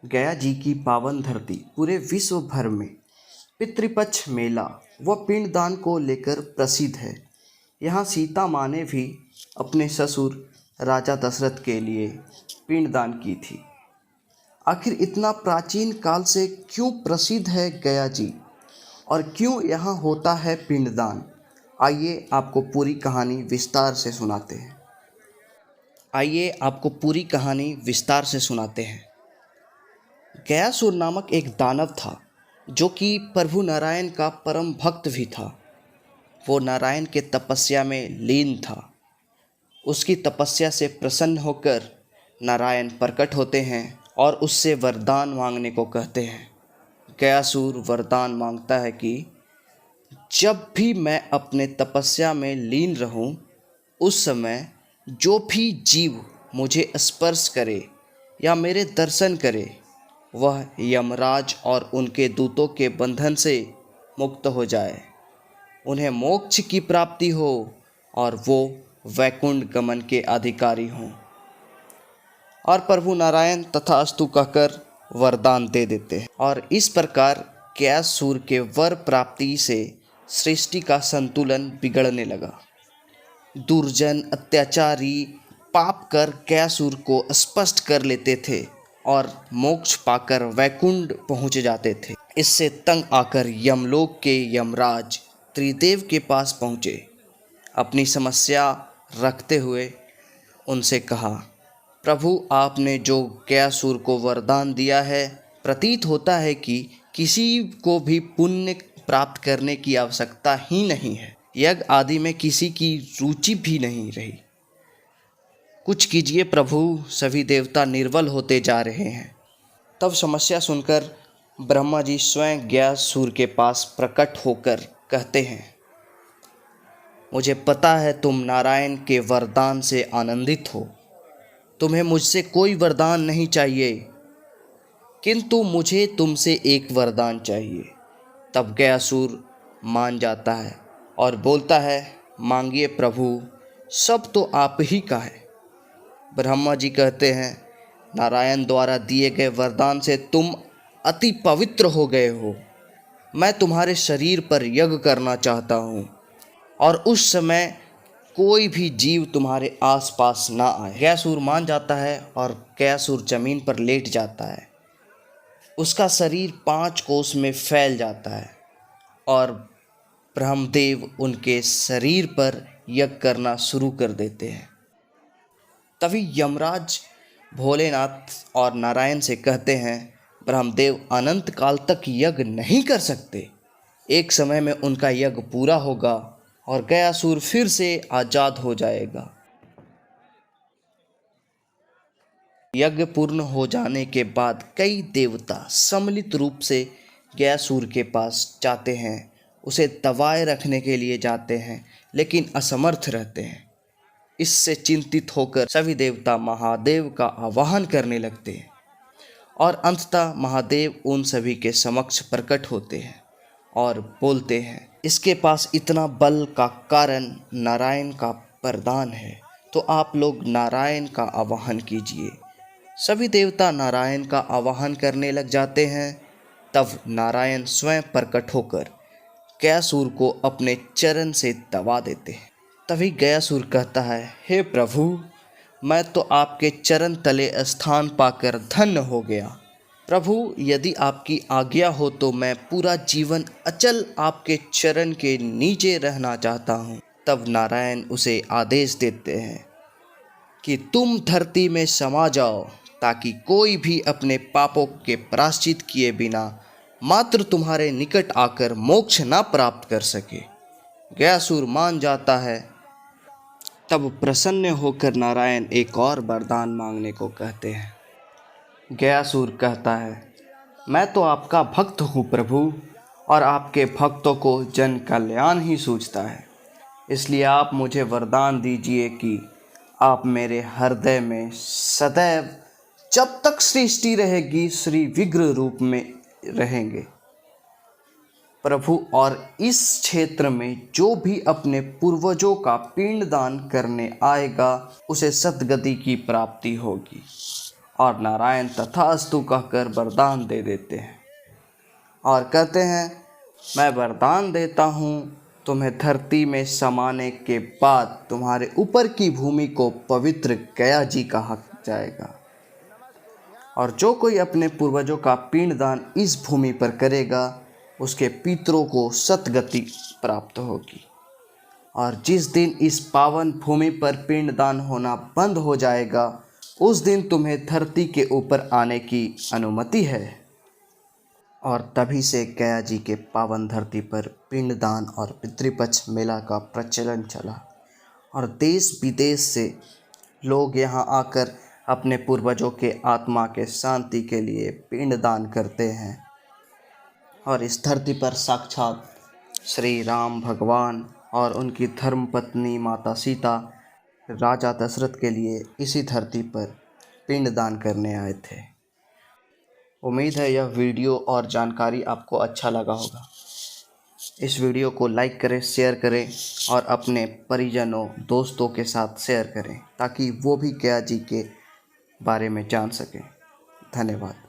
गया जी की पावन धरती पूरे विश्व भर में पितृपक्ष मेला व पिंडदान को लेकर प्रसिद्ध है। यहाँ सीता माँ ने भी अपने ससुर राजा दशरथ के लिए पिंडदान की थी। आखिर इतना प्राचीन काल से क्यों प्रसिद्ध है गया जी और क्यों यहाँ होता है पिंडदान? आइए आपको पूरी कहानी विस्तार से सुनाते हैं। गयासुर नामक एक दानव था जो कि प्रभु नारायण का परम भक्त भी था। वो नारायण के तपस्या में लीन था। उसकी तपस्या से प्रसन्न होकर नारायण प्रकट होते हैं और उससे वरदान मांगने को कहते हैं। गयासुर वरदान मांगता है कि जब भी मैं अपने तपस्या में लीन रहूं, उस समय जो भी जीव मुझे स्पर्श करे या मेरे दर्शन करे, वह यमराज और उनके दूतों के बंधन से मुक्त हो जाए, उन्हें मोक्ष की प्राप्ति हो और वो वैकुंठ गमन के अधिकारी हों। और प्रभु नारायण तथास्तु कहकर वरदान दे देते हैं। और इस प्रकार गयासुर के वर प्राप्ति से सृष्टि का संतुलन बिगड़ने लगा। दुर्जन अत्याचारी पाप कर गयासुर को स्पष्ट कर लेते थे और मोक्ष पाकर वैकुंठ पहुँच जाते थे। इससे तंग आकर यमलोक के यमराज त्रिदेव के पास पहुँचे। अपनी समस्या रखते हुए उनसे कहा, प्रभु आपने जो गयासुर को वरदान दिया है, प्रतीत होता है कि किसी को भी पुण्य प्राप्त करने की आवश्यकता ही नहीं है। यज्ञ आदि में किसी की रुचि भी नहीं रही। कुछ कीजिए प्रभु, सभी देवता निर्बल होते जा रहे हैं। तब समस्या सुनकर ब्रह्मा जी स्वयं गयासुर के पास प्रकट होकर कहते हैं, मुझे पता है तुम नारायण के वरदान से आनंदित हो। तुम्हें मुझसे कोई वरदान नहीं चाहिए, किंतु मुझे तुमसे एक वरदान चाहिए। तब गयासुर मान जाता है और बोलता है, मांगिए प्रभु, सब तो आप ही का है। ब्रह्मा जी कहते हैं, नारायण द्वारा दिए गए वरदान से तुम अति पवित्र हो गए हो। मैं तुम्हारे शरीर पर यज्ञ करना चाहता हूँ और उस समय कोई भी जीव तुम्हारे आसपास ना आए। गयासुर मान जाता है और गयासुर जमीन पर लेट जाता है। उसका शरीर 5 कोस में फैल जाता है और ब्रह्मदेव उनके शरीर पर यज्ञ करना शुरू कर देते हैं। तभी यमराज भोलेनाथ और नारायण से कहते हैं, ब्रह्मदेव अनंत काल तक यज्ञ नहीं कर सकते। एक समय में उनका यज्ञ पूरा होगा और गयासुर फिर से आज़ाद हो जाएगा। यज्ञ पूर्ण हो जाने के बाद कई देवता सम्मिलित रूप से गयासुर के पास जाते हैं, उसे दबाए रखने के लिए जाते हैं, लेकिन असमर्थ रहते हैं। इससे चिंतित होकर सभी देवता महादेव का आवाहन करने लगते हैं और अंततः महादेव उन सभी के समक्ष प्रकट होते हैं और बोलते हैं, इसके पास इतना बल का कारण नारायण का वरदान है, तो आप लोग नारायण का आवाहन कीजिए। सभी देवता नारायण का आवाहन करने लग जाते हैं। तब नारायण स्वयं प्रकट होकर गयासुर को अपने चरण से दबा देते हैं। तभी गयासुर कहता है, हे प्रभु, मैं तो आपके चरण तले स्थान पाकर धन्य हो गया। प्रभु, यदि आपकी आज्ञा हो तो मैं पूरा जीवन अचल आपके चरण के नीचे रहना चाहता हूँ। तब नारायण उसे आदेश देते हैं कि तुम धरती में समा जाओ, ताकि कोई भी अपने पापों के प्रायश्चित किए बिना मात्र तुम्हारे निकट आकर मोक्ष ना प्राप्त कर सके। गयासुर मान जाता है। तब प्रसन्न होकर नारायण एक और वरदान मांगने को कहते हैं। गयासुर कहता है, मैं तो आपका भक्त हूँ प्रभु, और आपके भक्तों को जन कल्याण ही सूझता है। इसलिए आप मुझे वरदान दीजिए कि आप मेरे हृदय में सदैव, जब तक सृष्टि रहेगी, श्री विग्रह रूप में रहेंगे प्रभु। और इस क्षेत्र में जो भी अपने पूर्वजों का पिंडदान करने आएगा, उसे सद्गति की प्राप्ति होगी। और नारायण तथास्तु कहकर वरदान दे देते हैं और कहते हैं, मैं वरदान देता हूँ तुम्हें धरती में समाने के बाद तुम्हारे ऊपर की भूमि को पवित्र गया जी कहा जाएगा और जो कोई अपने पूर्वजों का पिंडदान इस भूमि पर करेगा उसके पितरों को सद्गति प्राप्त होगी। और जिस दिन इस पावन भूमि पर पिंडदान होना बंद हो जाएगा उस दिन तुम्हें धरती के ऊपर आने की अनुमति है। और तभी से गया जी के पावन धरती पर पिंडदान और पितृपक्ष मेला का प्रचलन चला और देश विदेश से लोग यहाँ आकर अपने पूर्वजों के आत्मा के शांति के लिए पिंडदान करते हैं। और इस धरती पर साक्षात श्री राम भगवान और उनकी धर्मपत्नी माता सीता राजा दशरथ के लिए इसी धरती पर पिंडदान करने आए थे। उम्मीद है यह वीडियो और जानकारी आपको अच्छा लगा होगा। इस वीडियो को लाइक करें, शेयर करें और अपने परिजनों दोस्तों के साथ शेयर करें ताकि वो भी गया जी के बारे में जान सकें। धन्यवाद।